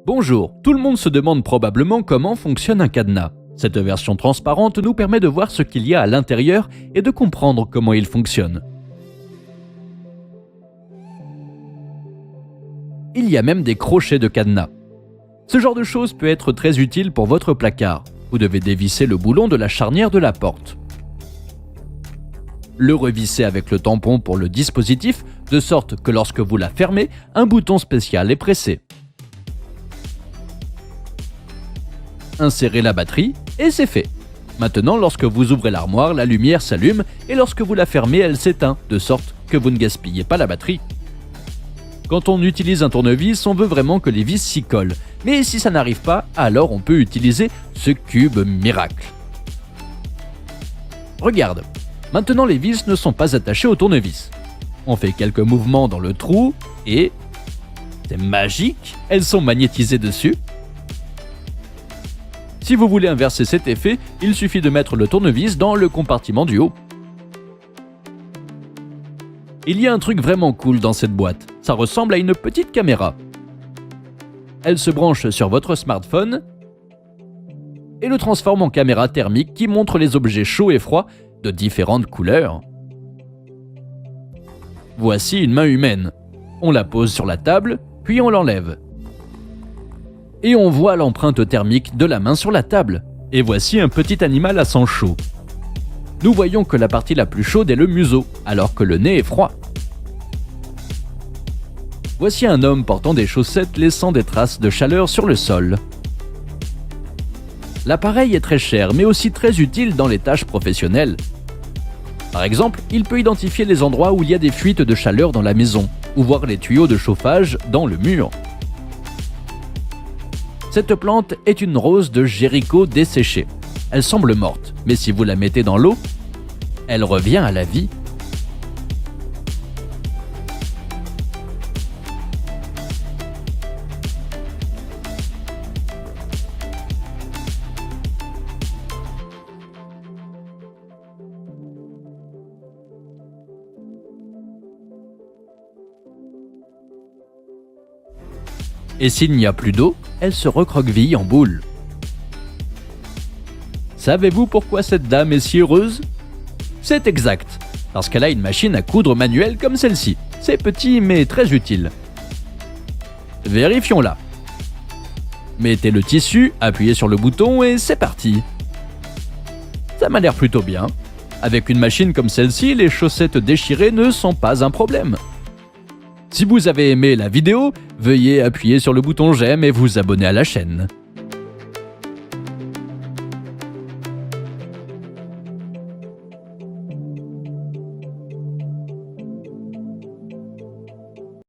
Bonjour, tout le monde se demande probablement comment fonctionne un cadenas. Cette version transparente nous permet de voir ce qu'il y a à l'intérieur et de comprendre comment il fonctionne. Il y a même des crochets de cadenas. Ce genre de choses peut être très utile pour votre placard. Vous devez dévisser le boulon de la charnière de la porte. Le revisser avec le tampon pour le dispositif, de sorte que lorsque vous la fermez, un bouton spécial est pressé. Insérez la batterie et c'est fait. Maintenant, lorsque vous ouvrez l'armoire, la lumière s'allume et lorsque vous la fermez, elle s'éteint, de sorte que vous ne gaspillez pas la batterie. Quand on utilise un tournevis, on veut vraiment que les vis s'y collent. Mais si ça n'arrive pas, alors on peut utiliser ce cube miracle. Regarde, maintenant les vis ne sont pas attachées au tournevis. On fait quelques mouvements dans le trou et... c'est magique, elles sont magnétisées dessus. Si vous voulez inverser cet effet, il suffit de mettre le tournevis dans le compartiment du haut. Il y a un truc vraiment cool dans cette boîte. Ça ressemble à une petite caméra. Elle se branche sur votre smartphone et le transforme en caméra thermique qui montre les objets chauds et froids de différentes couleurs. Voici une main humaine. On la pose sur la table, puis on l'enlève. Et on voit l'empreinte thermique de la main sur la table. Et voici un petit animal à sang chaud. Nous voyons que la partie la plus chaude est le museau, alors que le nez est froid. Voici un homme portant des chaussettes laissant des traces de chaleur sur le sol. L'appareil est très cher, mais aussi très utile dans les tâches professionnelles. Par exemple, il peut identifier les endroits où il y a des fuites de chaleur dans la maison, ou voir les tuyaux de chauffage dans le mur. Cette plante est une rose de Jéricho desséchée. Elle semble morte, mais si vous la mettez dans l'eau, elle revient à la vie. Et s'il n'y a plus d'eau, elle se recroqueville en boule. Savez-vous pourquoi cette dame est si heureuse? C'est exact, parce qu'elle a une machine à coudre manuelle comme celle-ci. C'est petit mais très utile. Vérifions-la. Mettez le tissu, appuyez sur le bouton et c'est parti. Ça m'a l'air plutôt bien. Avec une machine comme celle-ci, les chaussettes déchirées ne sont pas un problème. Si vous avez aimé la vidéo, veuillez appuyer sur le bouton j'aime et vous abonner à la chaîne.